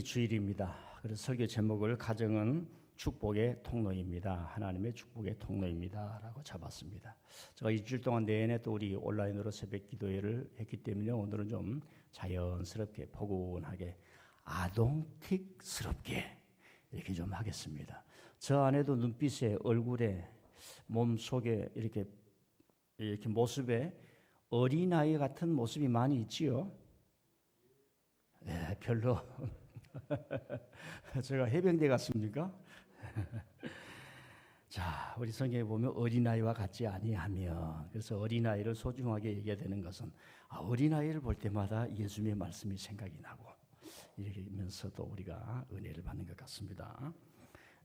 어린이 주일입니다. 그래서 설교 제목을 가정은 축복의 통로입니다. 하나님의 축복의 통로입니다. 라고 잡았습니다. 제가 일주일 동안 내내 또 우리 온라인으로 새벽 기도회를 했기 때문에 오늘은 좀 자연스럽게 포근하게 아동틱스럽게 이렇게 좀 하겠습니다. 저 안에도 눈빛에 얼굴에 몸속에 이렇게 모습에 어린아이 같은 모습이 많이 있지요. 네, 별로 제가 해병대 갔습니까? 자, 우리 성경에 보면 어린아이와 같지 아니하며, 그래서 어린아이를 소중하게 얘기해야 되는 것은 어린아이를 볼 때마다 예수님의 말씀이 생각이 나고 이러면서도 우리가 은혜를 받는 것 같습니다.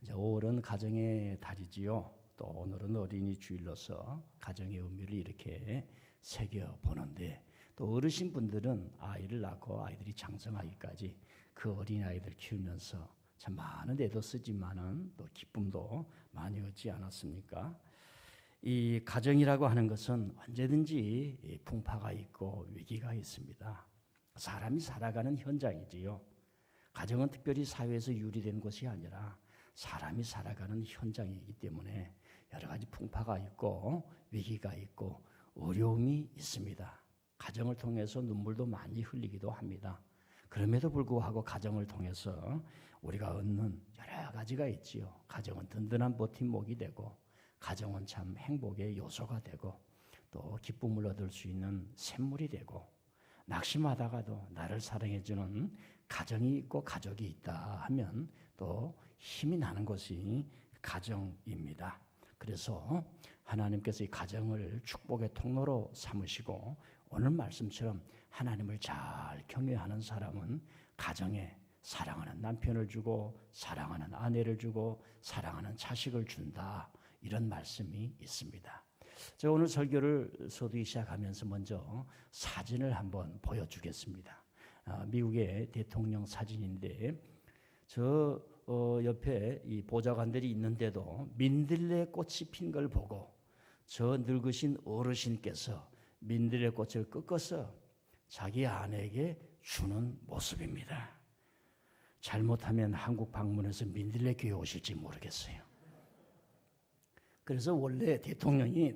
이제 5월은 가정의 달이지요. 또 오늘은 어린이 주일로서 가정의 의미를 이렇게 새겨보는데, 또 어르신 분들은 아이를 낳고 아이들이 장성하기까지 그 어린아이들 키우면서 참 많은 애도 쓰지만은 또 기쁨도 많이 얻지 않았습니까? 이 가정이라고 하는 것은 언제든지 풍파가 있고 위기가 있습니다. 사람이 살아가는 현장이지요. 가정은 특별히 사회에서 유리된 것이 아니라 사람이 살아가는 현장이기 때문에 여러 가지 풍파가 있고 위기가 있고 어려움이 있습니다. 가정을 통해서 눈물도 많이 흘리기도 합니다. 그럼에도 불구하고 가정을 통해서 우리가 얻는 여러 가지가 있지요. 가정은 든든한 버팀목이 되고, 가정은 참 행복의 요소가 되고, 또 기쁨을 얻을 수 있는 샘물이 되고, 낙심하다가도 나를 사랑해주는 가정이 있고 가족이 있다 하면 또 힘이 나는 것이 가정입니다. 그래서 하나님께서 이 가정을 축복의 통로로 삼으시고, 오늘 말씀처럼 하나님을 잘 경외하는 사람은 가정에 사랑하는 남편을 주고 사랑하는 아내를 주고 사랑하는 자식을 준다, 이런 말씀이 있습니다. 제가 오늘 설교를 서두이 시작하면서 먼저 사진을 한번 보여주겠습니다. 미국의 대통령 사진인데, 저 옆에 이 보좌관들이 있는데도 민들레 꽃이 핀 걸 보고 저 늙으신 어르신께서 민들레 꽃을 꺾어서 자기 아내에게 주는 모습입니다. 잘못하면 한국 방문해서 민들레 교회 오실지 모르겠어요. 그래서 원래 대통령이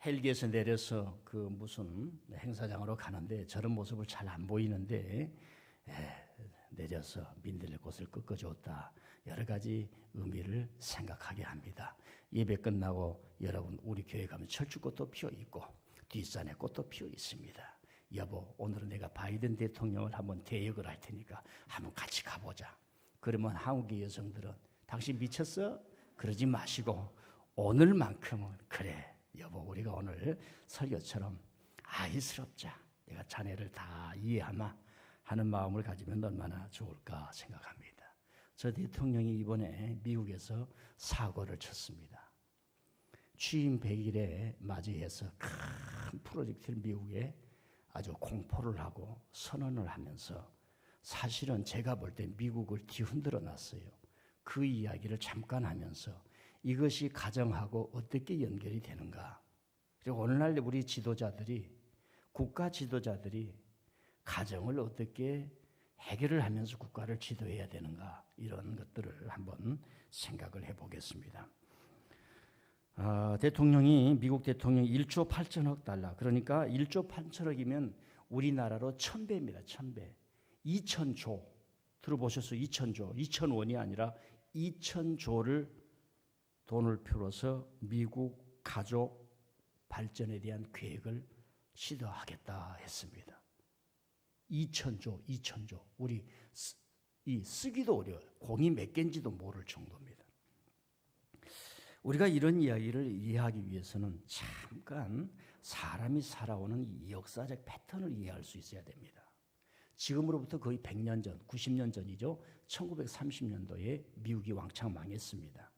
헬기에서 내려서 그 무슨 행사장으로 가는데 저런 모습을 잘 안 보이는데 내려서 민들레 꽃을 꺾어줬다, 여러 가지 의미를 생각하게 합니다. 예배 끝나고 여러분 우리 교회 가면 철쭉꽃도 피어 있고 뒷산에 꽃도 피어 있습니다. 여보, 오늘은 내가 바이든 대통령을 한번 대역을 할 테니까 한번 같이 가보자. 그러면 한국의 여성들은 당신 미쳤어? 그러지 마시고 오늘만큼은 그래 여보, 우리가 오늘 설교처럼 아이스럽자, 내가 자네를 다 이해하마 하는 마음을 가지면 얼마나 좋을까 생각합니다. 저 대통령이 이번에 미국에서 사고를 쳤습니다. 취임 100일에 맞이해서 큰 프로젝트를 미국에 아주 공포를 하고 선언을 하면서, 사실은 제가 볼 때 미국을 뒤흔들어 놨어요. 그 이야기를 잠깐 하면서 이것이 가정하고 어떻게 연결이 되는가. 그리고 오늘날 우리 지도자들이, 국가 지도자들이 가정을 어떻게 해결을 하면서 국가를 지도해야 되는가, 이런 것들을 한번 생각을 해보겠습니다. 미국 대통령이 1조 8천억 달러, 그러니까 1조 8천억이면 우리나라로 1000배입니다. 1000배. 2000조. 들어보셨어요? 2000조. 2000원이 아니라 2000조를 돈을 풀어서 미국 가족 발전에 대한 계획을 시도하겠다 했습니다. 2000조, 2000조. 우리 쓰기도 어려워요. 공이 몇 개인지도 모를 정도입니다. 우리가 이런 이야기를 이해하기 위해서는 잠깐 사람이 살아오는 이 역사적 패턴을 이해할 수 있어야 됩니다. 지금으로부터 거의 100년 전, 90년 전이죠. 1930년도에 미국이 왕창 망했습니다.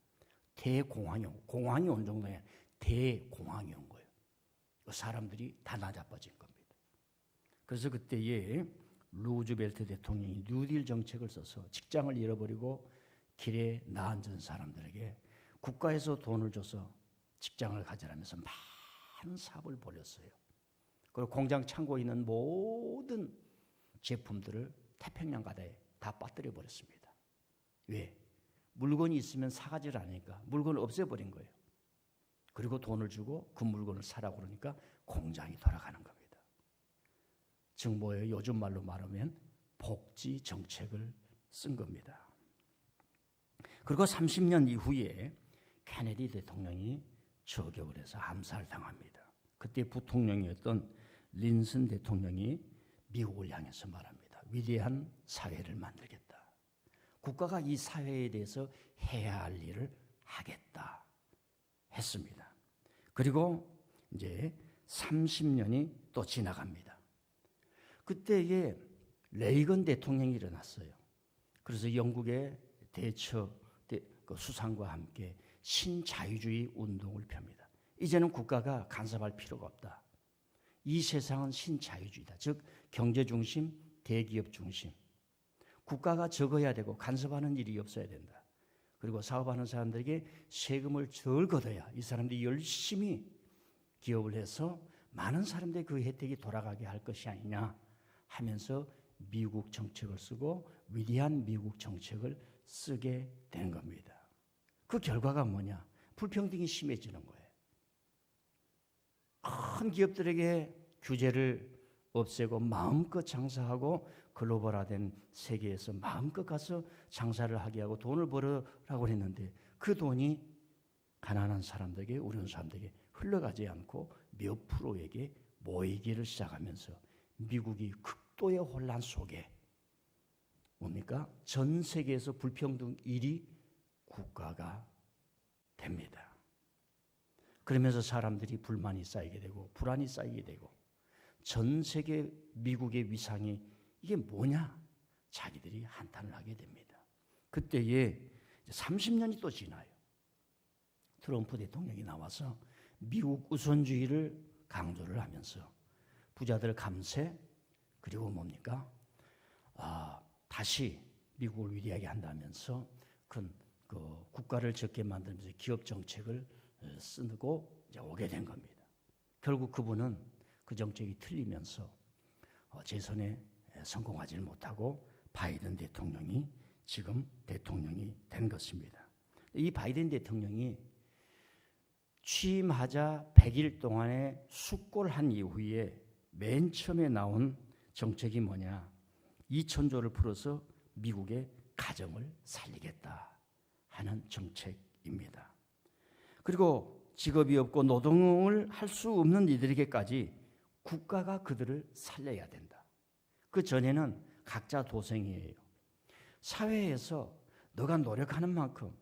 공황이 온 정도에 대공황이 온 거예요. 사람들이 다 나자빠진 겁니다. 그래서 그때에 루즈벨트 대통령이 뉴딜 정책을 써서 직장을 잃어버리고 길에 나앉은 사람들에게 국가에서 돈을 줘서 직장을 가져라면서 많은 사업을 벌였어요. 그리고 공장 창고에 있는 모든 제품들을 태평양 바다에 다 빠뜨려 버렸습니다. 왜? 물건이 있으면 사가지를 않으니까 물건을 없애버린 거예요. 그리고 돈을 주고 그 물건을 사라고 그러니까 공장이 돌아가는 겁니다. 즉 뭐예요? 요즘 말로 말하면 복지 정책을 쓴 겁니다. 그리고 30년 이후에 케네디 대통령이 저격을 해서 암살당합니다. 그때 부통령이었던 린슨 대통령이 미국을 향해서 말합니다. 위대한 사회를 만들겠다. 국가가 이 사회에 대해서 해야 할 일을 하겠다 했습니다. 그리고 이제 30년이 또 지나갑니다. 그때에 레이건 대통령이 일어났어요. 그래서 영국의 대처 수상과 함께 신자유주의 운동을 펴니다. 이제는 국가가 간섭할 필요가 없다. 이 세상은 신자유주의다. 즉 경제 중심, 대기업 중심. 국가가 적어야 되고 간섭하는 일이 없어야 된다. 그리고 사업하는 사람들에게 세금을 덜 걷어야 이 사람들이 열심히 기업을 해서 많은 사람들의 그 혜택이 돌아가게 할 것이 아니냐 하면서 미국 정책을 쓰고 위대한 미국 정책을 쓰게 된 겁니다. 그 결과가 뭐냐? 불평등이 심해지는 거예요. 큰 기업들에게 규제를 없애고 마음껏 장사하고 글로벌화된 세계에서 마음껏 가서 장사를 하게 하고 돈을 벌으라고 했는데 그 돈이 가난한 사람들에게, 어려운 사람들에게 흘러가지 않고 몇 프로에게 모이기를 시작하면서 미국이 극도의 혼란 속에 뭡니까? 전 세계에서 불평등 1위 국가가 됩니다. 그러면서 사람들이 불만이 쌓이게 되고 불안이 쌓이게 되고 전 세계 미국의 위상이 이게 뭐냐? 자기들이 한탄을 하게 됩니다. 그때에 30년이 또 지나요. 트럼프 대통령이 나와서 미국 우선주의를 강조를 하면서 부자들 감세 그리고 뭡니까? 다시 미국을 위대하게 한다면서 그 국가를 적게 만들면서 기업 정책을 쓰고 이제 오게 된 겁니다. 결국 그분은 그 정책이 틀리면서 재선에 성공하지 못하고 바이든 대통령이 지금 대통령이 된 것입니다. 이 바이든 대통령이 취임하자 100일 동안에 숙고를 이후에 맨 처음에 나온 정책이 뭐냐? 2,000조를 풀어서 미국의 가정을 살리겠다 하는 정책입니다. 그리고 직업이 없고 노동을 할 수 없는 이들에게까지 국가가 그들을 살려야 된다. 그 전에는 각자 도생이에요. 사회에서 너가 노력하는 만큼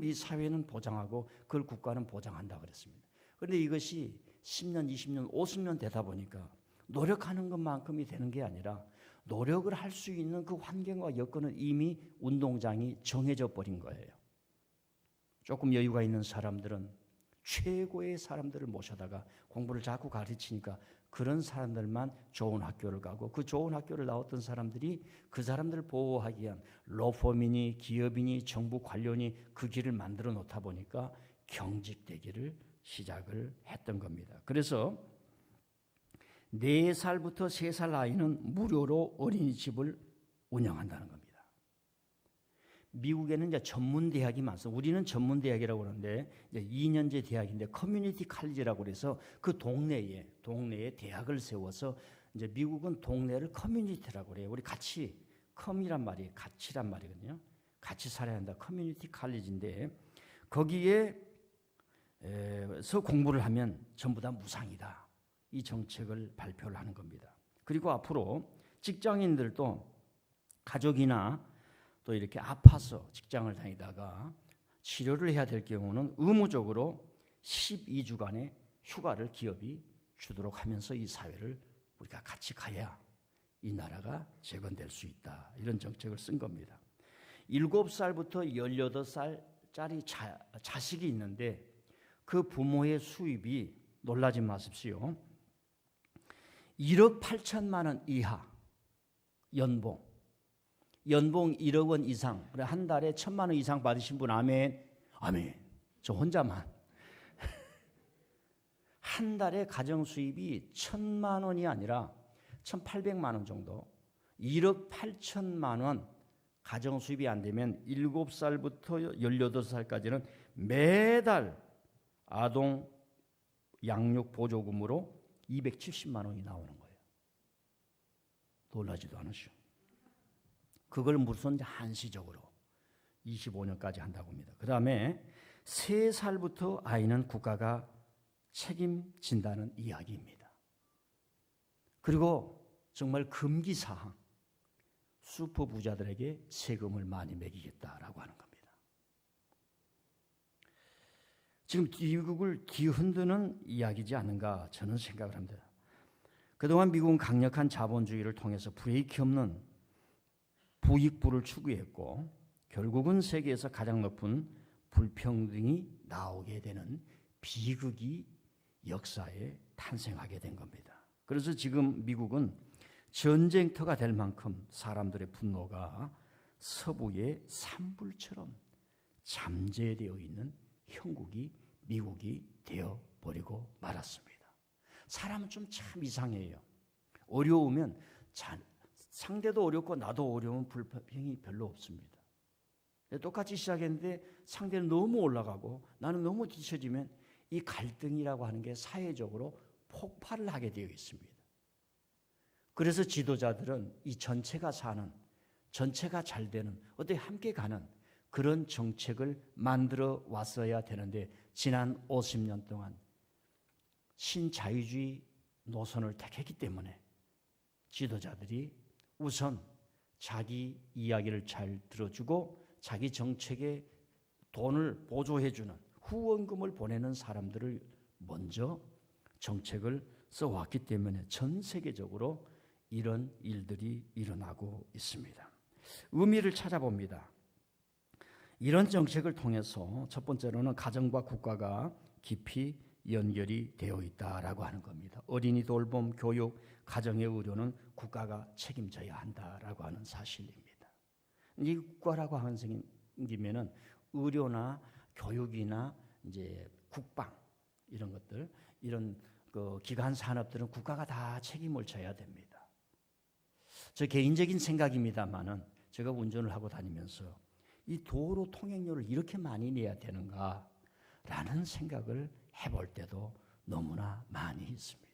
이 사회는 보장하고 그걸 국가는 보장한다 그랬습니다. 그런데 이것이 10년, 20년, 50년 되다 보니까 노력하는 것만큼이 되는 게 아니라 노력을 할 수 있는 그 환경과 여건은 이미 운동장이 정해져 버린 거예요. 조금 여유가 있는 사람들은 최고의 사람들을 모셔다가 공부를 자꾸 가르치니까 그런 사람들만 좋은 학교를 가고 그 좋은 학교를 나왔던 사람들이 그 사람들을 보호하기 위한 로펌이니 기업이니 정부 관료니 그 길을 만들어 놓다 보니까 경직되기를 시작을 했던 겁니다. 그래서 4살부터 3살 아이는 무료로 어린이집을 운영한다는 겁니다. 미국에는 이제 전문 대학이 많습니다. 우리는 전문 대학이라고 그러는데 이제 2년제 대학인데 커뮤니티 칼리지라고 그래서 그 동네에 대학을 세워서 이제 미국은 동네를 커뮤니티라고 그래요. 우리 같이 컴이란 말이 같이란 말이거든요. 같이 살아야 한다. 커뮤니티 칼리지인데 거기에서 공부를 하면 전부 다 무상이다. 이 정책을 발표를 하는 겁니다. 그리고 앞으로 직장인들도 가족이나 또 이렇게 아파서 직장을 다니다가 치료를 해야 될 경우는 의무적으로 12주간의 휴가를 기업이 주도록 하면서 이 사회를 우리가 같이 가야 이 나라가 재건될 수 있다. 이런 정책을 쓴 겁니다. 7살부터 18살짜리 자식이 있는데 그 부모의 수입이 놀라지 마십시오. 1억 8천만 원 이하 연봉 1억 원 이상, 한 달에 1,000만 원 이상 받으신 분 아멘. 아멘. 저 혼자만. 한 달에 가정 수입이 1,000만 원이 아니라 1,800만 원 정도, 1억 8천만 원 가정 수입이 안 되면 7살부터 18살까지는 매달 아동 양육 보조금으로 270만 원이 나오는 거예요. 놀라지도 않으시오. 그걸 무슨 한시적으로 25년까지 한다고 합니다. 그 다음에 3살부터 아이는 국가가 책임진다는 이야기입니다. 그리고 정말 금기사항, 슈퍼 부자들에게 세금을 많이 매기겠다라고 하는 겁니다. 지금 미국을 뒤흔드는 이야기지 않는가 저는 생각을 합니다. 그동안 미국은 강력한 자본주의를 통해서 브레이크 없는 부익부를 추구했고 결국은 세계에서 가장 높은 불평등이 나오게 되는 비극이 역사에 탄생하게 된 겁니다. 그래서 지금 미국은 전쟁터가 될 만큼 사람들의 분노가 서부의 산불처럼 잠재되어 있는 형국이 미국이 되어버리고 말았습니다. 사람은 좀 참 이상해요. 어려우면 상대도 어렵고 나도 어려우면 불평이 별로 없습니다. 똑같이 시작했는데 상대는 너무 올라가고 나는 너무 뒤처지면 이 갈등이라고 하는 게 사회적으로 폭발을 하게 되어 있습니다. 그래서 지도자들은 이 전체가 사는, 전체가 잘 되는, 어떻게 함께 가는 그런 정책을 만들어 왔어야 되는데 지난 50년 동안 신자유주의 노선을 택했기 때문에 지도자들이 우선 자기 이야기를 잘 들어주고 자기 정책에 돈을 보조해주는 후원금을 보내는 사람들을 먼저 정책을 써왔기 때문에 전 세계적으로 이런 일들이 일어나고 있습니다. 의미를 찾아봅니다. 이런 정책을 통해서 첫 번째로는 가정과 국가가 깊이 연결이 되어 있다라고 하는 겁니다. 어린이 돌봄, 교육, 가정의 의료는 국가가 책임져야 한다라고 하는 사실입니다. 이 국가라고 하는 생기면은 의료나 교육이나 이제 국방 이런 것들, 이런 그 기관 산업들은 국가가 다 책임을 져야 됩니다. 저 개인적인 생각입니다만은 제가 운전을 하고 다니면서 이 도로 통행료를 이렇게 많이 내야 되는가라는 생각을 해볼 때도 너무나 많이 있습니다.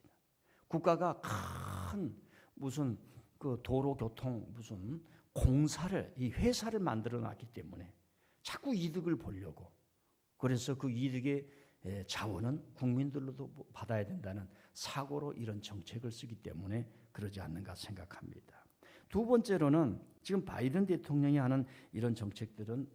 국가가 큰 무슨 그 도로교통 무슨 공사를 이 회사를 만들어 놨기 때문에 자꾸 이득을 보려고, 그래서 그 이득의 자원은 국민들로도 받아야 된다는 사고로 이런 정책을 쓰기 때문에 그러지 않는가 생각합니다. 두 번째로는 지금 바이든 대통령이 하는 이런 정책들은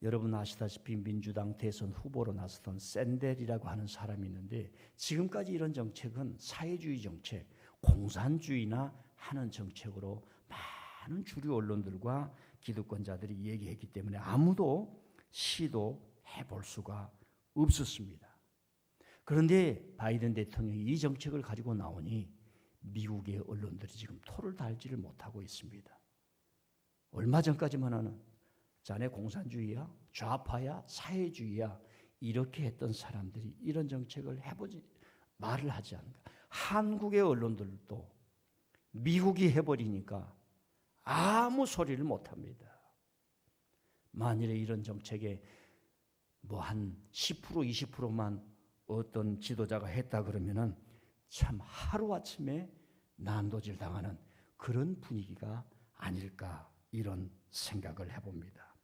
여러분 아시다시피 민주당 대선 후보로 나섰던 샌델이라고 하는 사람이 있는데 지금까지 이런 정책은 사회주의 정책, 공산주의나 하는 정책으로 많은 주류 언론들과 기득권자들이 얘기했기 때문에 아무도 시도해 볼 수가 없었습니다. 그런데 바이든 대통령이 이 정책을 가지고 나오니 미국의 언론들이 지금 토를 달지를 못하고 있습니다. 얼마 전까지만 하는 자네 공산주의야? 좌파야? 사회주의야? 이렇게 했던 사람들이 이런 정책을 해보지 말을 하지 않는가. 한국의 언론들도 미국이 해버리니까 아무 소리를 못합니다. 만일에 이런 정책에 뭐 한 10% 20%만 어떤 지도자가 했다 그러면은 참 하루아침에 난도질 당하는 그런 분위기가 아닐까 이런 생각을 해봅니다.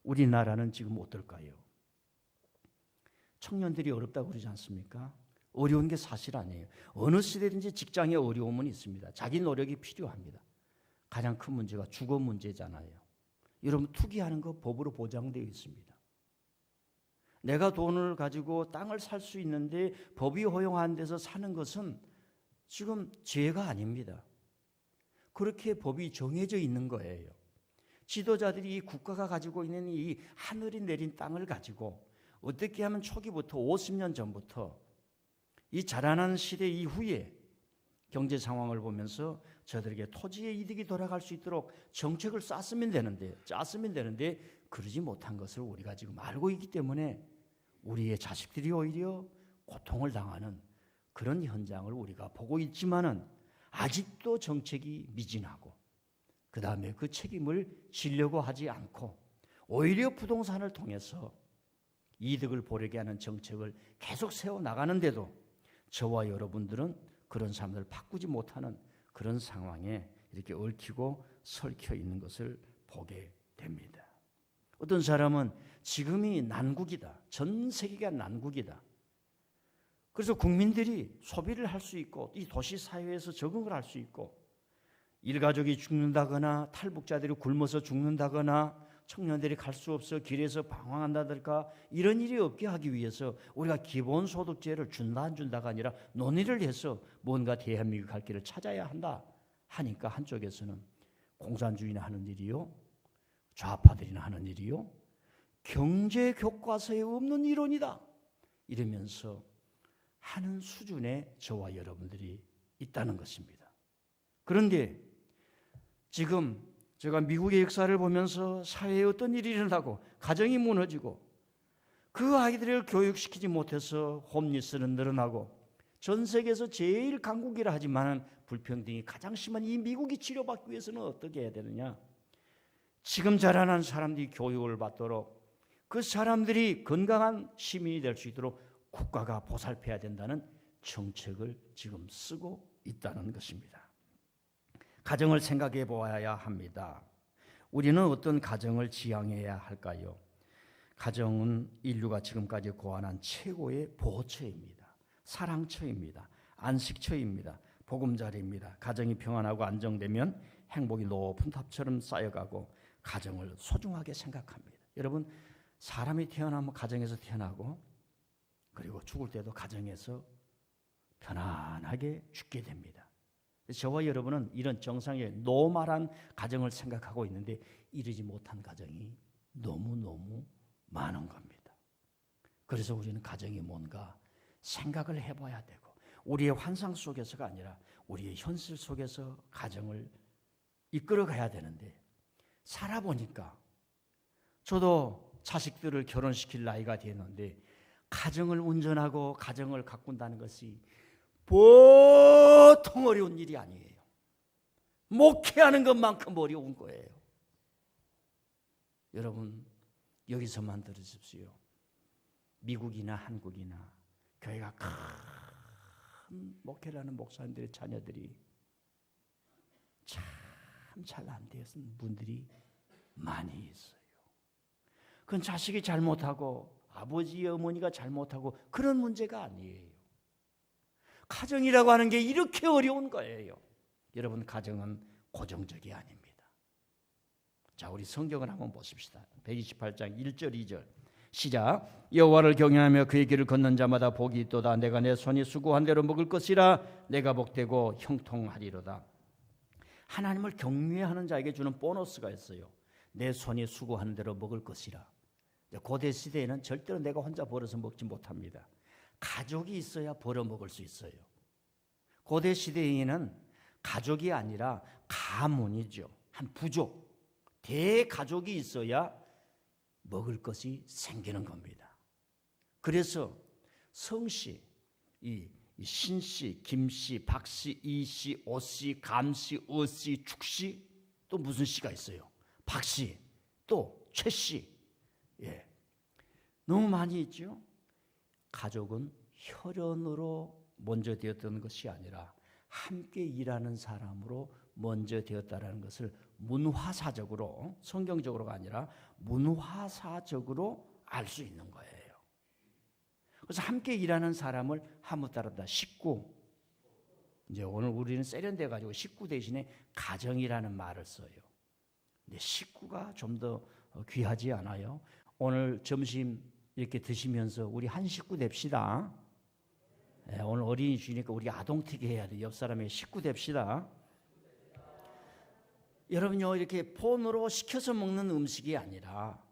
우리나라는 지금 어떨까요? 청년들이 어렵다고 그러지 않습니까? 어려운 게 사실 아니에요. 어느 시대든지 직장에 어려움은 있습니다. 자기 노력이 필요합니다. 가장 큰 문제가 주거 문제잖아요. 여러분 투기하는 거 법으로 보장되어 있습니다. 내가 돈을 가지고 땅을 살 수 있는데 법이 허용한 데서 사는 것은 지금 죄가 아닙니다. 그렇게 법이 정해져 있는 거예요. 지도자들이 이 국가가 가지고 있는 이 하늘이 내린 땅을 가지고 어떻게 하면 초기부터 50년 전부터 이 자라나는 시대 이후에 경제 상황을 보면서 저들에게 토지의 이득이 돌아갈 수 있도록 정책을 짰으면 되는데 그러지 못한 것을 우리가 지금 알고 있기 때문에 우리의 자식들이 오히려 고통을 당하는 그런 현장을 우리가 보고 있지만은 아직도 정책이 미진하고 그 다음에 그 책임을 지려고 하지 않고 오히려 부동산을 통해서 이득을 보려게 하는 정책을 계속 세워나가는데도 저와 여러분들은 그런 사람들을 바꾸지 못하는 그런 상황에 이렇게 얽히고 설켜 있는 것을 보게 됩니다. 어떤 사람은 지금이 난국이다. 전 세계가 난국이다. 그래서 국민들이 소비를 할 수 있고 이 도시 사회에서 적응을 할 수 있고 일가족이 죽는다거나 탈북자들이 굶어서 죽는다거나 청년들이 갈 수 없어 길에서 방황한다든가 이런 일이 없게 하기 위해서 우리가 기본소득제를 준다 안 준다가 아니라 논의를 해서 뭔가 대한민국 갈 길을 찾아야 한다 하니까 한쪽에서는 공산주의나 하는 일이요, 좌파들이나 하는 일이요, 경제교과서에 없는 이론이다 이러면서 하는 수준의 저와 여러분들이 있다는 것입니다. 그런데 지금 제가 미국의 역사를 보면서 사회에 어떤 일이 일어나고 가정이 무너지고 그 아이들을 교육시키지 못해서 홈리스는 늘어나고 전 세계에서 제일 강국이라 하지만 불평등이 가장 심한 이 미국이 치료받기 위해서는 어떻게 해야 되느냐? 지금 자라난 사람들이 교육을 받도록 그 사람들이 건강한 시민이 될 수 있도록 국가가 보살펴야 된다는 정책을 지금 쓰고 있다는 것입니다. 가정을 생각해 보아야 합니다. 우리는 어떤 가정을 지향해야 할까요? 가정은 인류가 지금까지 고안한 최고의 보호처입니다. 사랑처입니다. 안식처입니다. 보금자리입니다. 가정이 평안하고 안정되면 행복이 높은 탑처럼 쌓여가고 가정을 소중하게 생각합니다. 여러분, 사람이 태어나면 가정에서 태어나고 그리고 죽을 때도 가정에서 편안하게 죽게 됩니다. 저와 여러분은 이런 정상의 노멀한 가정을 생각하고 있는데 이르지 못한 가정이 너무너무 많은 겁니다. 그래서 우리는 가정이 뭔가 생각을 해봐야 되고 우리의 환상 속에서가 아니라 우리의 현실 속에서 가정을 이끌어가야 되는데 살아보니까 저도 자식들을 결혼시킬 나이가 됐는데 가정을 운전하고 가정을 가꾼다는 것이 보통 어려운 일이 아니에요. 목회하는 것만큼 어려운 거예요. 여러분 여기서만 들으십시오. 미국이나 한국이나 교회가 큰 목회를 하는 목사님들의 자녀들이 참 잘 안 되는 분들이 많이 있어요. 그건 자식이 잘못하고 아버지 어머니가 잘못하고 그런 문제가 아니에요. 가정이라고 하는 게 이렇게 어려운 거예요. 여러분 가정은 고정적이 아닙니다. 자, 우리 성경을 한번 보십시다. 128장 1절 2절 시작. 여호와를 경외하며 그의 길을 걷는 자마다 복이 있도다. 내가 내 손이 수고한 대로 먹을 것이라. 내가 복되고 형통하리로다. 하나님을 경외하는 자에게 주는 보너스가 있어요. 내 손이 수고하는 대로 먹을 것이라. 고대 시대에는 절대로 내가 혼자 벌어서 먹지 못합니다. 가족이 있어야 벌어 먹을 수 있어요. 고대 시대에는 가족이 아니라 가문이죠. 한 부족, 대가족이 있어야 먹을 것이 생기는 겁니다. 그래서 성씨, 이 신씨, 김씨, 박씨, 이씨, 오씨, 감씨, 어씨, 축씨, 또 무슨 씨가 있어요. 박씨, 또 최씨. 예, 너무 많이 있죠. 가족은 혈연으로 먼저 되었던 것이 아니라 함께 일하는 사람으로 먼저 되었다는 것을 문화사적으로, 성경적으로가 아니라 문화사적으로 알 수 있는 거예요. 그래서 함께 일하는 사람을 한번 따릅니다. 식구. 이제 오늘 우리는 세련돼 가지고 식구 대신에 가정이라는 말을 써요. 근데 식구가 좀 더 귀하지 않아요? 오늘 점심 이렇게 드시면서 우리 한 식구 됩시다. 네, 오늘 어린이 주니까 우리 아동튀기 해야 돼. 옆 사람의 식구 됩시다. 여러분요, 이렇게 폰으로 시켜서 먹는 음식이 아니라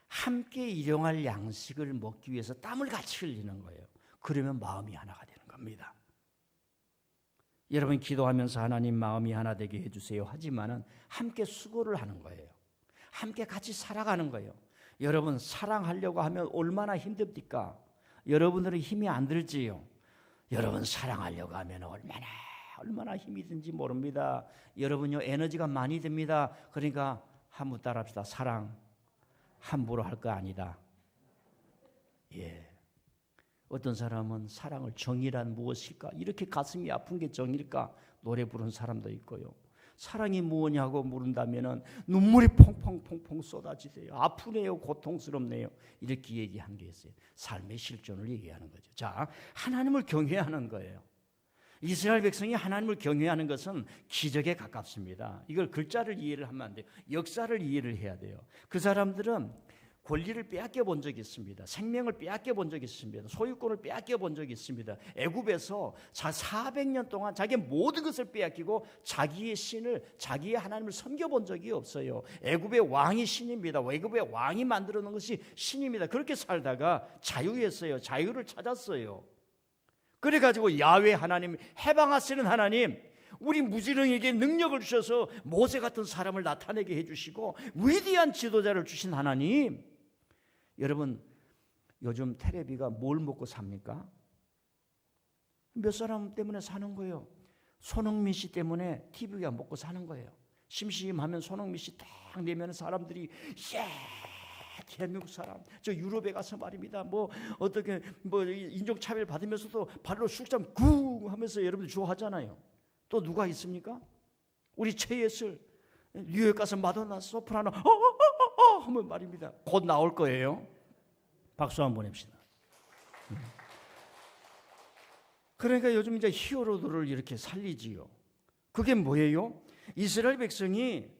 함께 일용할 양식을 먹기 위해서 땀을 같이 흘리는 거예요. 그러면 마음이 하나가 되는 겁니다. 여러분 기도하면서 하나님 마음이 하나 되게 해주세요 하지만은 함께 수고를 하는 거예요. 함께 같이 살아가는 거예요. 여러분 사랑하려고 하면 얼마나 힘듭니까? 여러분들은 힘이 안 들지요. 여러분 사랑하려고 하면 얼마나 얼마나 힘이 든지 모릅니다. 여러분요, 에너지가 많이 듭니다. 그러니까 한번 따라합시다. 사랑 함부로 할 거 아니다. 예. 어떤 사람은 사랑을 정의란 무엇일까? 이렇게 가슴이 아픈 게 정의일까? 노래 부르는 사람도 있고요. 사랑이 뭐냐고 물은다면은 눈물이 펑펑펑펑 쏟아지세요. 아프네요, 고통스럽네요. 이렇게 얘기한 게 있어요. 삶의 실존을 얘기하는 거죠. 자, 하나님을 경외하는 거예요. 이스라엘 백성이 하나님을 경외하는 것은 기적에 가깝습니다. 이걸 글자를 이해를 하면 안 돼요. 역사를 이해를 해야 돼요. 그 사람들은 권리를 빼앗겨 본 적이 있습니다. 생명을 빼앗겨 본 적이 있습니다. 소유권을 빼앗겨 본 적이 있습니다. 애굽에서 400년 동안 자기의 모든 것을 빼앗기고 자기의 신을, 자기의 하나님을 섬겨본 적이 없어요. 애굽의 왕이 신입니다. 애굽의 왕이 만들어 놓은 것이 신입니다. 그렇게 살다가 자유했어요. 자유를 찾았어요. 그래가지고 야훼 하나님, 해방하시는 하나님, 우리 무지렁이에게 능력을 주셔서 모세 같은 사람을 나타내게 해주시고 위대한 지도자를 주신 하나님. 여러분, 요즘 텔레비가 뭘 먹고 삽니까? 몇 사람 때문에 사는 거예요. 손흥민 씨 때문에 TV가 먹고 사는 거예요. 심심하면 손흥민 씨 딱 내면 사람들이 대한민국 사람, 저 유럽에 가서 말입니다. 어떻게 인종차별 받으면서도 발로 술잔 구 하면서 여러분들 좋아하잖아요. 또 누가 있습니까? 우리 최예슬 뉴욕 가서 마돈나 소프라노 하면 말입니다. 곧 나올 거예요. 박수 한번 보냅시다. 그러니까 요즘 이제 히어로들을 이렇게 살리지요. 그게 뭐예요? 이스라엘 백성이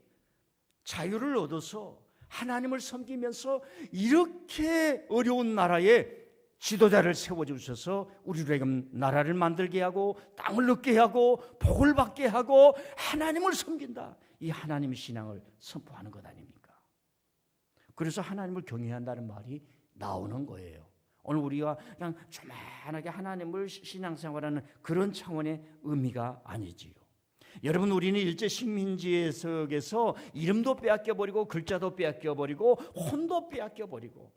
자유를 얻어서 하나님을 섬기면서 이렇게 어려운 나라에 지도자를 세워주셔서 우리에게 나라를 만들게 하고 땅을 얻게 하고 복을 받게 하고 하나님을 섬긴다. 이 하나님의 신앙을 선포하는 것 아닙니까? 그래서 하나님을 경외한다는 말이 나오는 거예요. 오늘 우리가 그냥 조만하게 하나님을 신앙생활하는 그런 차원의 의미가 아니지요. 여러분, 우리는 일제 식민지의 속에서 이름도 빼앗겨버리고 글자도 빼앗겨버리고 혼도 빼앗겨버리고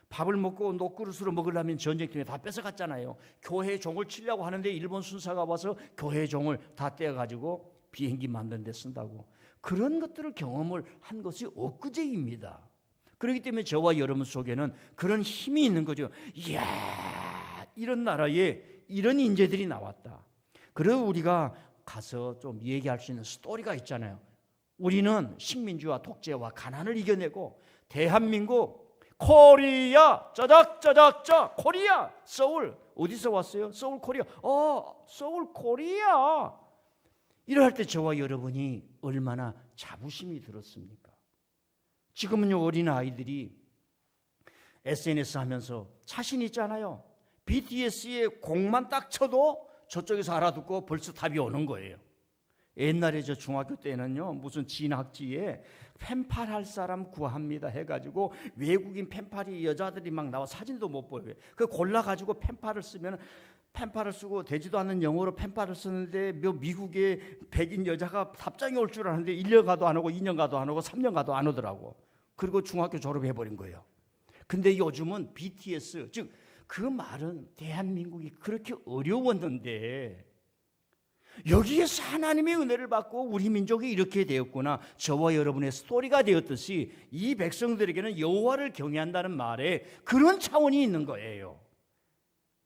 밥을 먹고 녹그릇으로 먹으려면 전쟁 때문에 다 뺏어갔잖아요. 교회 종을 치려고 하는데 일본 순사가 와서 교회 종을 다 떼어가지고 비행기 만드는 데 쓴다고. 그런 것들을 경험을 한 것이 엊그제입니다. 그렇기 때문에 저와 여러분 속에는 그런 힘이 있는 거죠. 이야, 이런 나라에 이런 인재들이 나왔다. 그래서 우리가 가서 좀 얘기할 수 있는 스토리가 있잖아요. 우리는 식민지와 독재와 가난을 이겨내고 대한민국 코리아 짜작짜작짜 코리아 서울 어디서 왔어요? 서울 코리아. 서울 코리아. 이럴 때 저와 여러분이 얼마나 자부심이 들었습니까? 지금은요, 어린 아이들이 SNS 하면서 자신 있잖아요. BTS의 곡만 딱 쳐도 저쪽에서 알아듣고 벌써 답이 오는 거예요. 옛날에 저 중학교 때는요, 무슨 진학지에 펜팔 할 사람 구합니다 해가지고 외국인 펜팔이 여자들이 막 나와 사진도 못 보여요. 그 골라가지고 펜팔을 쓰면 펜팔을 쓰고 되지도 않는 영어로 펜팔을 쓰는데 미국의 백인 여자가 답장이 올 줄 아는데 1년 가도 안 오고 2년 가도 안 오고 3년 가도 안 오더라고. 그리고 중학교 졸업해버린 거예요. 근데 요즘은 BTS, 즉 그 말은 대한민국이 그렇게 어려웠는데 여기에서 하나님의 은혜를 받고 우리 민족이 이렇게 되었구나. 저와 여러분의 스토리가 되었듯이 이 백성들에게는 여호와를 경외한다는 말에 그런 차원이 있는 거예요.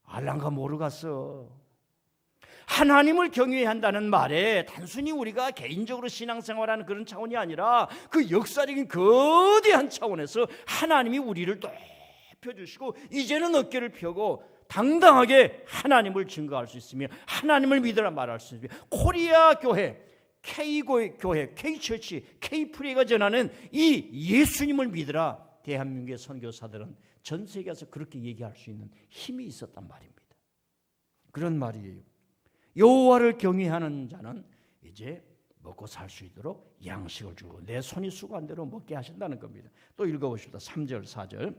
알랑가 모르겠어. 하나님을 경외한다는 말에 단순히 우리가 개인적으로 신앙생활하는 그런 차원이 아니라 그 역사적인 거대한 차원에서 하나님이 우리를 높여주시고 이제는 어깨를 펴고 당당하게 하나님을 증거할 수 있으며 하나님을 믿으라 말할 수 있으며 코리아 교회, K교회, K처치, K프레이가 전하는 이 예수님을 믿으라. 대한민국의 선교사들은 전 세계에서 그렇게 얘기할 수 있는 힘이 있었단 말입니다. 그런 말이에요. 여호와를 경외하는 자는 이제 먹고 살 수 있도록 양식을 주고 내 손이 수고한 대로 먹게 하신다는 겁니다. 또 읽어보십시다. 3절 4절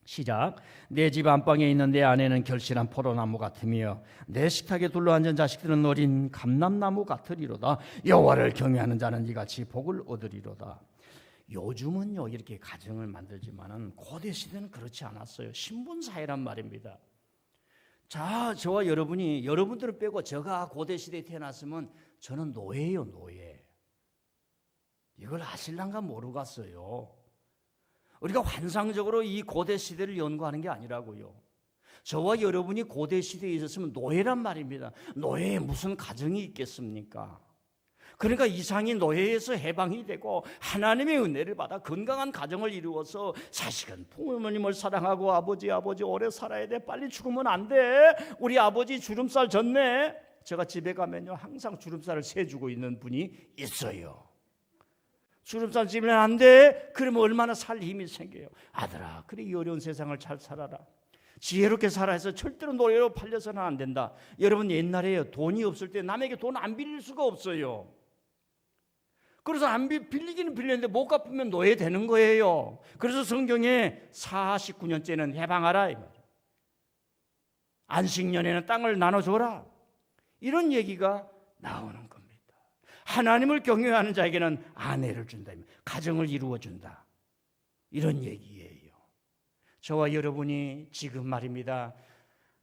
시작. 내 집 안방에 있는 내 아내는 결실한 포도나무 같으며 내 식탁에 둘러앉은 자식들은 어린 감람나무 같으리로다. 여호와를 경외하는 자는 이같이 복을 얻으리로다. 요즘은요 이렇게 가정을 만들지만은 고대 시대는 그렇지 않았어요. 신분사회란 말입니다. 자, 저와 여러분이, 여러분들을 빼고 제가 고대 시대에 태어났으면 저는 노예예요, 노예. 이걸 아실랑가 모르겠어요. 우리가 환상적으로 이 고대 시대를 연구하는 게 아니라고요. 저와 여러분이 고대 시대에 있었으면 노예란 말입니다. 노예에 무슨 가정이 있겠습니까? 그러니까 이상이 노예에서 해방이 되고 하나님의 은혜를 받아 건강한 가정을 이루어서 자식은 부모님을 사랑하고 아버지 오래 살아야 돼. 빨리 죽으면 안 돼. 우리 아버지 주름살 졌네. 제가 집에 가면요 항상 주름살을 세주고 있는 분이 있어요. 주름살 찌면 안 돼. 그러면 얼마나 살 힘이 생겨요. 아들아, 그래 이 어려운 세상을 잘 살아라. 지혜롭게 살아서 절대로 노예로 팔려서는 안 된다. 여러분, 옛날에 돈이 없을 때 남에게 돈 안 빌릴 수가 없어요. 그래서 빌리기는 빌렸는데 못 갚으면 노예 되는 거예요. 그래서 성경에 49년째는 해방하라, 안식년에는 땅을 나눠줘라, 이런 얘기가 나오는 겁니다. 하나님을 경외하는 자에게는 아내를 준다, 가정을 이루어준다, 이런 얘기예요. 저와 여러분이 지금 말입니다,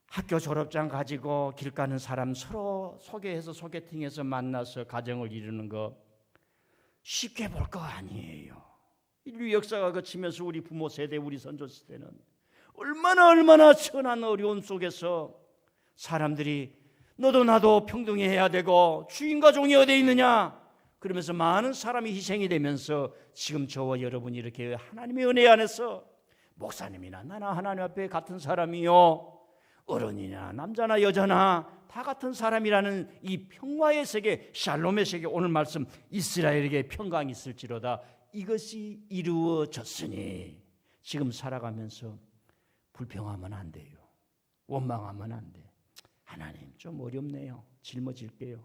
학교 졸업장 가지고 길 가는 사람 서로 소개해서 소개팅해서 만나서 가정을 이루는 거 쉽게 볼 거 아니에요. 인류 역사가 거치면서 우리 부모 세대, 우리 선조 세대는 얼마나 천한 어려움 속에서 사람들이 너도 나도 평등해야 되고 주인과 종이 어디에 있느냐 그러면서 많은 사람이 희생이 되면서 지금 저와 여러분이 이렇게 하나님의 은혜 안에서 목사님이나 나나 하나님 앞에 같은 사람이요, 어른이나 남자나 여자나 다 같은 사람이라는 이 평화의 세계, 샬롬의 세계, 오늘 말씀 이스라엘에게 평강이 있을지로다, 이것이 이루어졌으니 지금 살아가면서 불평하면 안 돼요. 원망하면 안 돼. 하나님 좀 어렵네요. 짊어질게요.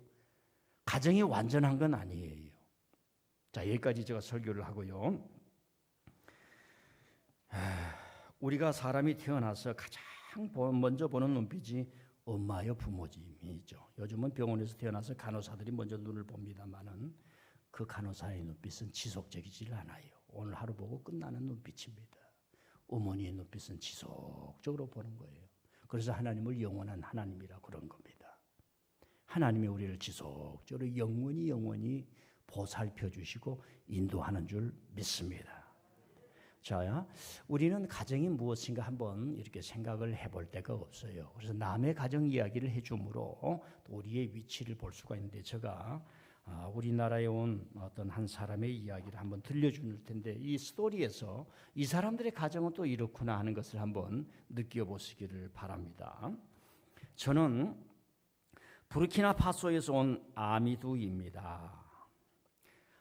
가정이 완전한 건 아니에요. 자, 여기까지 제가 설교를 하고요. 우리가 사람이 태어나서 가장 먼저 보는 눈빛이 엄마요 부모님이죠. 요즘은 병원에서 태어나서 간호사들이 먼저 눈을 봅니다만은 그 간호사의 눈빛은 지속적이질 않아요. 오늘 하루 보고 끝나는 눈빛입니다. 어머니의 눈빛은 지속적으로 보는 거예요. 그래서 하나님을 영원한 하나님이라 그런 겁니다. 하나님이 우리를 지속적으로 영원히 보살펴 주시고 인도하는 줄 믿습니다. 자, 우리는 가정이 무엇인가 한번 이렇게 생각을 해볼 때가 없어요. 그래서 남의 가정 이야기를 해줌으로 우리의 위치를 볼 수가 있는데, 제가 우리나라에 온 어떤 한 사람의 이야기를 한번 들려줄 텐데, 이 스토리에서 이 사람들의 가정은 또 이렇구나 하는 것을 한번 느껴보시기를 바랍니다. 저는 부르키나파소에서 온 아미두입니다.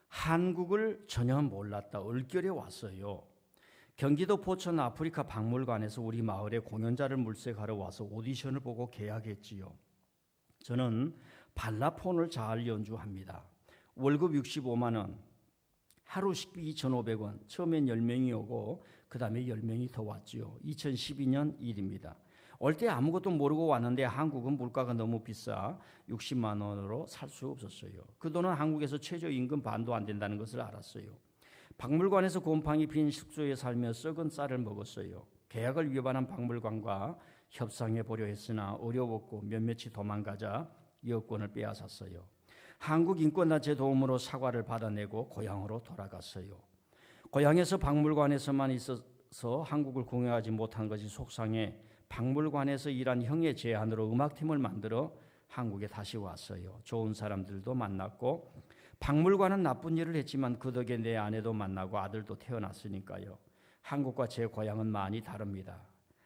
한국을 전혀 몰랐다 얼결에 왔어요. 경기도 포천 아프리카 박물관에서 우리 마을에 공연자를 물색하러 와서 오디션을 보고 계약했지요. 저는 발라폰을 잘 연주합니다. 월급 65만 원, 하루 식비 2,500원, 처음엔 10명이 오고 그 다음에 10명이 더 왔지요. 2012년 일입니다. 올 때 아무것도 모르고 왔는데 한국은 물가가 너무 비싸 60만 원으로 살 수 없었어요. 그 돈은 한국에서 최저임금 반도 안 된다는 것을 알았어요. 박물관에서 곰팡이 빈 숙소에 살며 썩은 쌀을 먹었어요. 계약을 위반한 박물관과 협상해 보려 했으나 어려웠고 몇몇이 도망가자 여권을 빼앗았어요. 한국인권단체 도움으로 사과를 받아내고 고향으로 돌아갔어요. 고향에서 박물관에서만 있어서 한국을 공유하지 못한 것이 속상해 박물관에서 일한 형의 제안으로 음악팀을 만들어 한국에 다시 왔어요. 좋은 사람들도 만났고, 박물관은 나쁜 일을 했지만 그 덕에 내 아내도 만나고 아들도 태어났으니까요. 한국과 제 고향은 많이 다릅니다.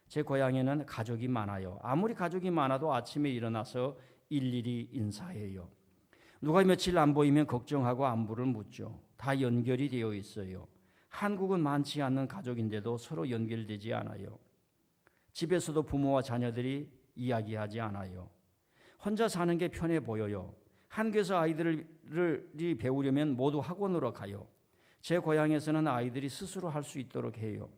제 고향에는 가족이 많아요. 아무리 가족이 많아도 아침에 일어나서 일일이 인사해요. 누가 며칠 안 보이면 걱정하고 안부를 묻죠. 다 연결이 되어 있어요. 한국은 많지 않는 가족인데도 서로 연결되지 않아요. 집에서도 부모와 자녀들이 이야기하지 않아요. 혼자 사는 게 편해 보여요. 한국에서 아이들이 배우려면 모두 학원으로 가요. 제 고향에서는 아이들이 스스로 할 수 있도록 해요.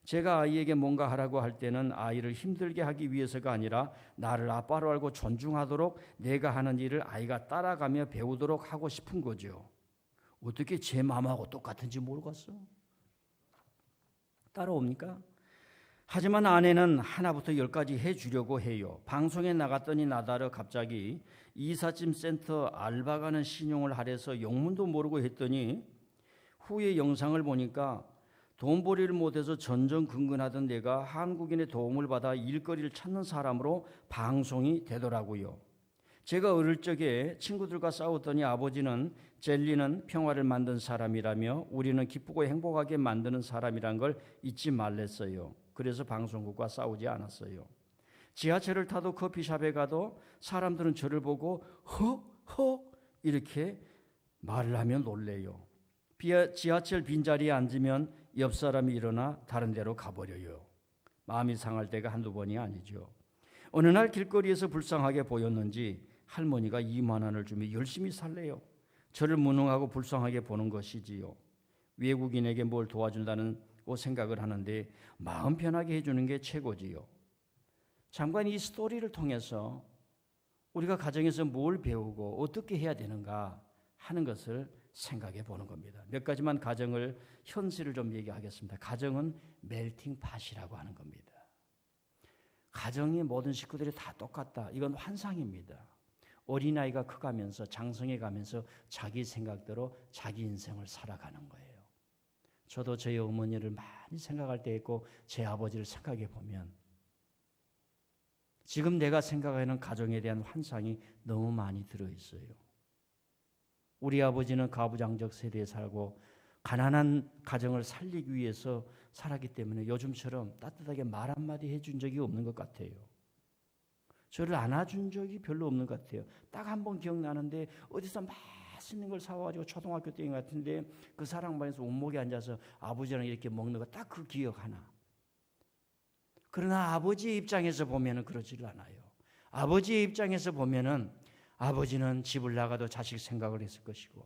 제가 아이에게 뭔가 하라고 할 때는 아이를 힘들게 하기 위해서가 아니라 나를 아빠로 알고 존중하도록 내가 하는 일을 아이가 따라가며 배우도록 하고 싶은 거죠. 어떻게 제 마음하고 똑같은지 모르겠어? 따라옵니까? 하지만 아내는 하나부터 열까지 해주려고 해요. 방송에 나갔더니 나더러 갑자기 이삿짐 센터 알바 가는 신용을 하래서 영문도 모르고 했더니 후에 영상을 보니까 돈벌이를 못해서 전전긍긍하던 내가 한국인의 도움을 받아 일거리를 찾는 사람으로 방송이 되더라고요. 제가 어릴 적에 친구들과 싸웠더니 아버지는 젤리는 평화를 만든 사람이라며 우리는 기쁘고 행복하게 만드는 사람이란 걸 잊지 말랬어요. 그래서 방송국과 싸우지 않았어요. 지하철을 타도 커피숍에 가도 사람들은 저를 보고 허 이렇게 말을 하면 놀래요. 지하철 빈자리에 앉으면 옆 사람이 일어나 다른 데로 가버려요. 마음이 상할 때가 한두 번이 아니죠. 어느 날 길거리에서 불쌍하게 보였는지 할머니가 2만 원을 주며 열심히 살래요. 저를 무능하고 불쌍하게 보는 것이지요. 외국인에게 뭘 도와준다는 생각을 하는데 마음 편하게 해주는 게 최고지요. 잠깐 이 스토리를 통해서 우리가 가정에서 뭘 배우고 어떻게 해야 되는가 하는 것을 생각해 보는 겁니다. 몇 가지만 가정을 현실을 좀 얘기하겠습니다. 가정은 멜팅 팟이라고 하는 겁니다. 가정의 모든 식구들이 다 똑같다. 이건 환상입니다. 어린아이가 커가면서 장성해 가면서 자기 생각대로 자기 인생을 살아가는 거예요. 저도 저희 어머니를 많이 생각할 때 있고 제 아버지를 생각해 보면 지금 내가 생각하는 가정에 대한 환상이 너무 많이 들어있어요. 우리 아버지는 가부장적 세대에 살고 가난한 가정을 살리기 위해서 살았기 때문에 요즘처럼 따뜻하게 말 한마디 해준 적이 없는 것 같아요. 저를 안아준 적이 별로 없는 것 같아요. 딱 한 번 기억나는데 어디서 맛있는 걸 사와가지고 초등학교 때인 것 같은데 그 사랑방에서 온목에 앉아서 아버지랑 이렇게 먹는 거 딱 그 기억 하나. 그러나 아버지의 입장에서 보면은 그러질 않아요. 아버지의 입장에서 보면은 아버지는 집을 나가도 자식 생각을 했을 것이고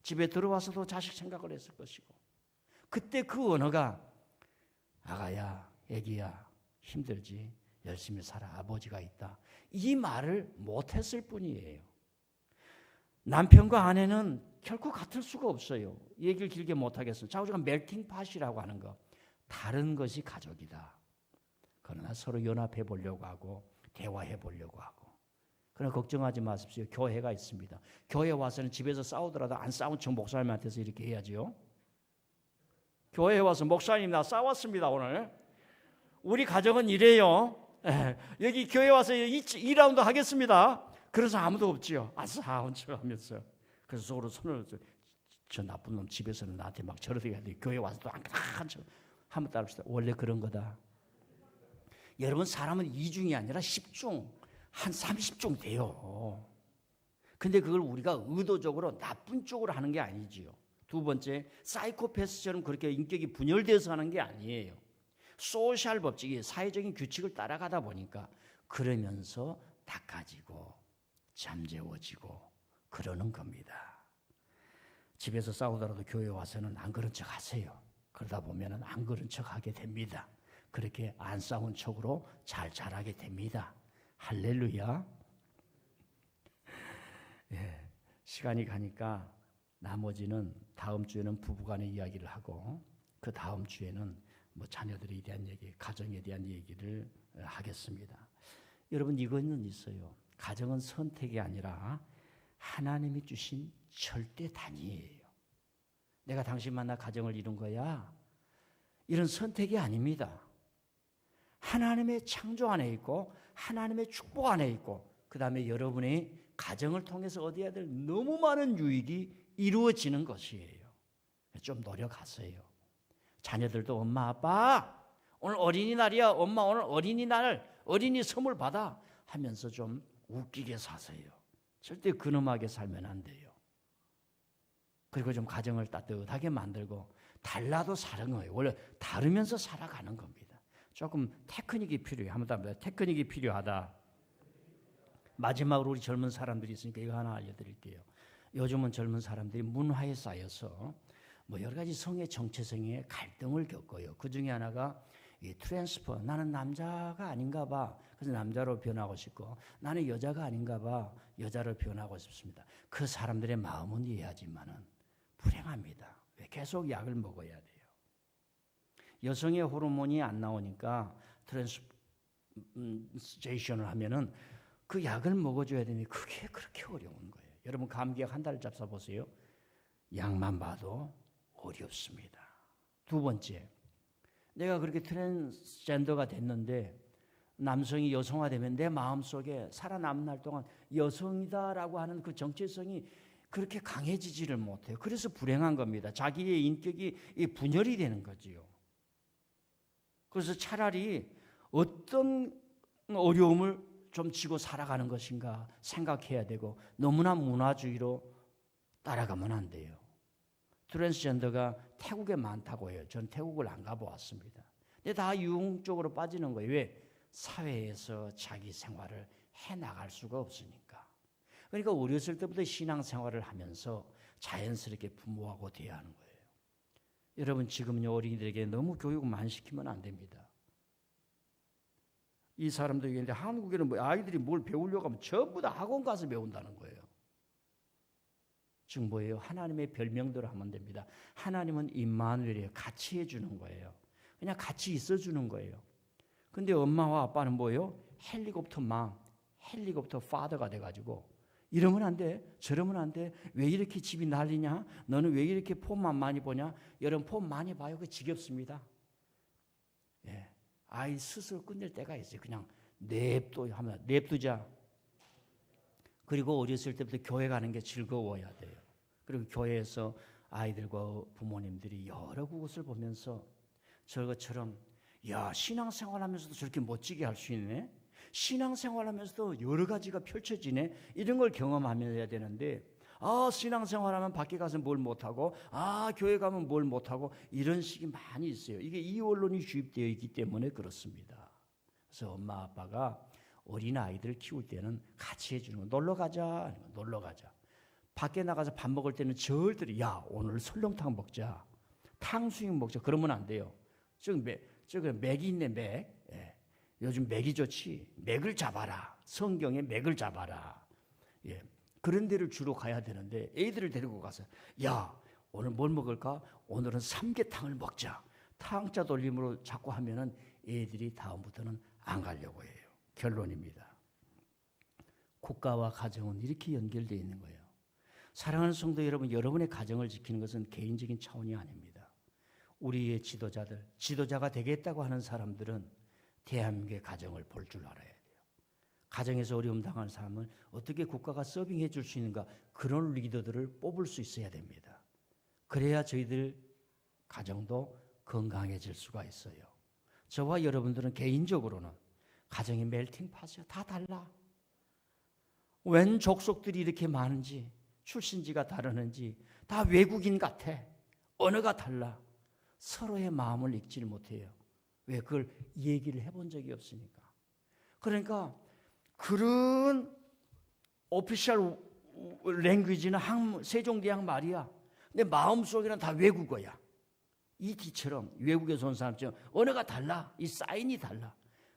집에 들어와서도 자식 생각을 했을 것이고 그때 그 언어가 아가야, 애기야, 힘들지? 열심히 살아. 아버지가 있다. 이 말을 못했을 뿐이에요. 남편과 아내는 결코 같을 수가 없어요. 얘기를 길게 못하겠어요. 자, 우리가 멜팅 팟이라고 하는 거. 다른 것이 가족이다. 그러나 서로 연합해 보려고 하고 대화해 보려고 하고. 그러나 걱정하지 마십시오. 교회가 있습니다. 교회 와서는 집에서 싸우더라도 안 싸운 척 목사님한테서 이렇게 해야죠. 교회에 와서 목사님 나 싸웠습니다 오늘. 우리 가정은 이래요. 여기 교회 와서 2라운드 하겠습니다. 그래서 아무도 없지요. 싸운 척 하면서. 그래서 서로 손을 저 나쁜 놈 집에서는 나한테 막 저러게 해야 돼. 교회 와서도 안 척 한번 따릅시다. 원래 그런 거다. 여러분 사람은 2중이 아니라 10중 한 30중 돼요. 근데 그걸 우리가 의도적으로 나쁜 쪽으로 하는 게 아니지요. 두 번째, 사이코패스처럼 그렇게 인격이 분열돼서 하는 게 아니에요. 소셜 법칙이 사회적인 규칙을 따라가다 보니까 그러면서 닦아지고 잠재워지고 그러는 겁니다. 집에서 싸우더라도 교회 와서는 안 그런 척 하세요. 그러다 보면 안 그런 척 하게 됩니다. 그렇게 안 싸운 척으로 잘 자라게 됩니다. 할렐루야. 예, 시간이 가니까 나머지는 다음 주에는 부부간의 이야기를 하고 그 다음 주에는 뭐 자녀들에 대한 얘기, 가정에 대한 얘기를 하겠습니다. 여러분 이거는 있어요. 가정은 선택이 아니라 하나님이 주신 절대 단위예요. 내가 당신 만나 가정을 이룬 거야. 이런 선택이 아닙니다. 하나님의 창조 안에 있고 하나님의 축복 안에 있고 그 다음에 여러분의 가정을 통해서 얻어야 될 너무 많은 유익이 이루어지는 것이에요. 좀 노력하세요. 자녀들도 엄마 아빠 오늘 어린이날이야. 엄마 오늘 어린이날 어린이 선물 받아 하면서 좀 웃기게 사세요. 절대 근엄하게 살면 안 돼요. 그리고 좀 가정을 따뜻하게 만들고 달라도 사랑해요. 원래 다르면서 살아가는 겁니다. 조금 테크닉이 필요해요. 한번 더 합니다. 테크닉이 필요하다. 마지막으로 우리 젊은 사람들이 있으니까 이거 하나 알려드릴게요. 요즘은 젊은 사람들이 문화에 쌓여서 뭐 여러 가지 성의 정체성의 갈등을 겪어요. 그 중에 하나가 이 트랜스퍼. 나는 남자가 아닌가 봐. 그래서 남자로 변하고 싶고 나는 여자가 아닌가 봐. 여자로 변하고 싶습니다. 그 사람들의 마음은 이해하지만은 불행합니다. 왜 계속 약을 먹어야 돼요? 여성의 호르몬이 안 나오니까 트랜스제이션을 하면은 그 약을 먹어줘야 되는데 그게 그렇게 어려운 거예요. 여러분 감기약 한 달 잡숴보세요. 약만 봐도 어렵습니다. 두 번째, 내가 그렇게 트랜스젠더가 됐는데 남성이 여성화되면 내 마음속에 살아남는 날 동안 여성이다라고 하는 그 정체성이 그렇게 강해지지를 못해요. 그래서 불행한 겁니다. 자기의 인격이 분열이 되는 거지요. 그래서 차라리 어떤 어려움을 좀 지고 살아가는 것인가 생각해야 되고 너무나 문화주의로 따라가면 안 돼요. 트랜스젠더가 태국에 많다고 해요. 전 태국을 안 가보았습니다. 근데 다 유흥 쪽으로 빠지는 거예요. 왜? 사회에서 자기 생활을 해나갈 수가 없으니까. 그러니까 어렸을 때부터 신앙생활을 하면서 자연스럽게 부모하고 돼야 하는 거예요. 여러분 지금요 어린이들에게 너무 교육을 많이 시키면 안 됩니다. 이 사람도 얘기했는데 한국에는 뭐 아이들이 뭘 배우려고 하면 전부 다 학원 가서 배운다는 거예요. 즉 뭐예요? 하나님의 별명대로 하면 됩니다. 하나님은 임마누엘이에요. 같이 해주는 거예요. 그냥 같이 있어주는 거예요. 근데 엄마와 아빠는 뭐예요? 헬리콥터 맘, 헬리콥터 파더가 돼가지고 이러면 안 돼, 저러면 안 돼. 왜 이렇게 집이 난리냐? 너는 왜 이렇게 폰만 많이 보냐? 여러분 폰 많이 봐요. 그거 지겹습니다. 예, 아이 스스로 끝낼 때가 있어요. 그냥 냅두자. 그리고 어렸을 때부터 교회 가는 게 즐거워야 돼요. 그리고 교회에서 아이들과 부모님들이 여러 곳을 보면서 저것처럼 야 신앙생활하면서도 저렇게 멋지게 할 수 있네. 신앙생활하면서도 여러 가지가 펼쳐지네. 이런 걸 경험하면서 되는데 신앙생활하면 밖에 가서 뭘 못하고 교회 가면 뭘 못하고 이런 식이 많이 있어요. 이게 이 언론이 주입되어 있기 때문에 그렇습니다. 그래서 엄마 아빠가 어린 아이들을 키울 때는 같이 해주는 거. 놀러 가자. 밖에 나가서 밥 먹을 때는 절대로 야 오늘 설렁탕 먹자. 탕수육 먹자. 그러면 안 돼요. 저기 맥이 있네 맥. 예. 요즘 맥이 좋지. 맥을 잡아라. 성경에 맥을 잡아라. 예. 그런 데를 주로 가야 되는데 애들을 데리고 가서 야 오늘 뭘 먹을까? 오늘은 삼계탕을 먹자. 탕자 돌림으로 자꾸 하면은 애들이 다음부터는 안 가려고 해요. 결론입니다. 국가와 가정은 이렇게 연결되어 있는 거예요. 사랑하는 성도 여러분, 여러분의 가정을 지키는 것은 개인적인 차원이 아닙니다. 우리의 지도자가 되겠다고 하는 사람들은 대한민국의 가정을 볼 줄 알아야 돼요. 가정에서 어려움 당하는 사람은 어떻게 국가가 서빙해 줄 수 있는가, 그런 리더들을 뽑을 수 있어야 됩니다. 그래야 저희들 가정도 건강해질 수가 있어요. 저와 여러분들은 개인적으로는 가정의 멜팅팟이야. 다 달라. 웬 족속들이 이렇게 많은지, 출신지가 다르는지 다 외국인 같아. 언어가 달라. 서로의 마음을 읽지를 못해요. 왜? 그걸 얘기를 해본 적이 없으니까. 그러니까 그런 오피셜 랭귀지는 세종대왕 말이야. 근데 마음속에는 다 외국어야. 이티처럼 외국에서 온 사람처럼 언어가 달라. 이 사인이 달라.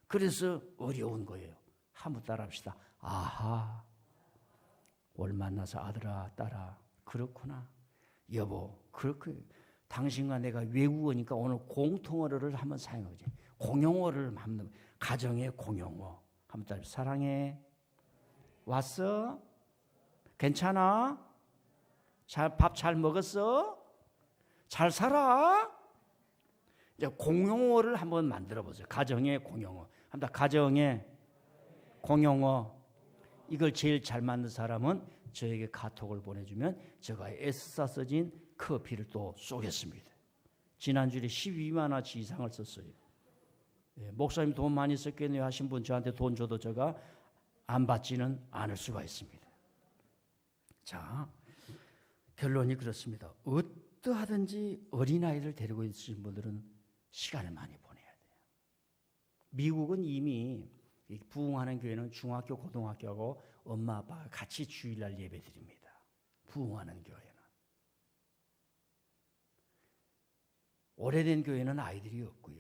그래서 어려운 거예요. 한번 따라합시다. 아하, 올 만나서 아들아 딸아 그렇구나. 여보 그렇게 당신과 내가 외국어니까 오늘 공통어를 한번 사용하지. 공용어를 한번, 가정의 공용어 한번 따라합시다. 사랑해. 왔어? 괜찮아? 밥 잘 먹었어? 잘 살아? 이제 공용어를 한번 만들어 보세요. 가정의 공용어. 한번 가정의 공용어. 이걸 제일 잘 만든 사람은 저에게 카톡을 보내주면 제가 애써 써진 커피를 또 쏘겠습니다. 지난주에 12만 원치 이상을 썼어요. 예, 목사님 돈 많이 썼겠네요 하신 분 저한테 돈 줘도 제가 안 받지는 않을 수가 있습니다. 자, 결론이 그렇습니다. 어떠하든지 어린아이를 데리고 있으신 분들은 시간을 많이 보내야 돼요. 미국은 이미 부흥하는 교회는 중학교, 고등학교하고 엄마 아빠가 같이 주일날 예배 드립니다. 부흥하는 교회는. 오래된 교회는 아이들이 없고요.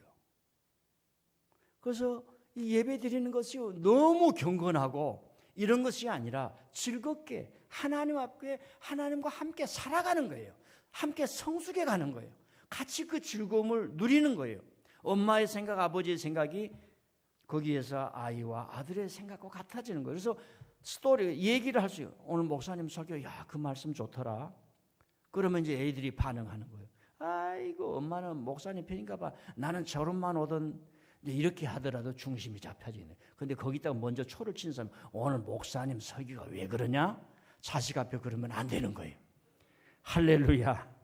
그래서 이 예배 드리는 것이 너무 경건하고 이런 것이 아니라 즐겁게 하나님 앞에 하나님과 함께 살아가는 거예요. 함께 성숙해 가는 거예요. 같이 그 즐거움을 누리는 거예요. 엄마의 생각, 아버지의 생각이 거기에서 아이와 아들의 생각과 같아지는 거예요. 그래서 스토리, 얘기를 할 수 있어요. 오늘 목사님 설교, 야, 그 말씀 좋더라. 그러면 이제 애들이 반응하는 거예요. 아이고, 엄마는 목사님 편인가 봐. 나는 저런만 오던, 이렇게 하더라도 중심이 잡혀지네. 근데 거기다가 먼저 초를 친 사람, 오늘 목사님 설교가 왜 그러냐? 자식 앞에 그러면 안 되는 거예요. 할렐루야.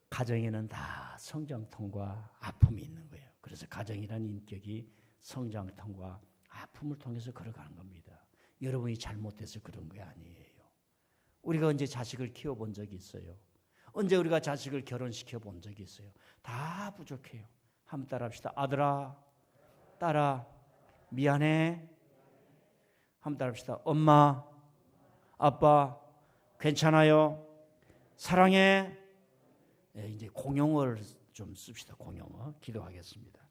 가정에는 다 성장통과 아픔이 있는 거예요. 그래서 가정이라는 인격이 성장통과 아픔을 통해서 걸어가는 겁니다. 여러분이 잘못해서 그런 게 아니에요. 우리가 언제 자식을 키워본 적이 있어요? 언제 우리가 자식을 결혼시켜 본 적이 있어요? 다 부족해요. 한번 따라합시다. 아들아, 딸아, 미안해. 한번 따라합시다. 엄마, 아빠, 괜찮아요. 사랑해. 네, 이제 공용어를 좀 씁시다. 공용어. 기도하겠습니다.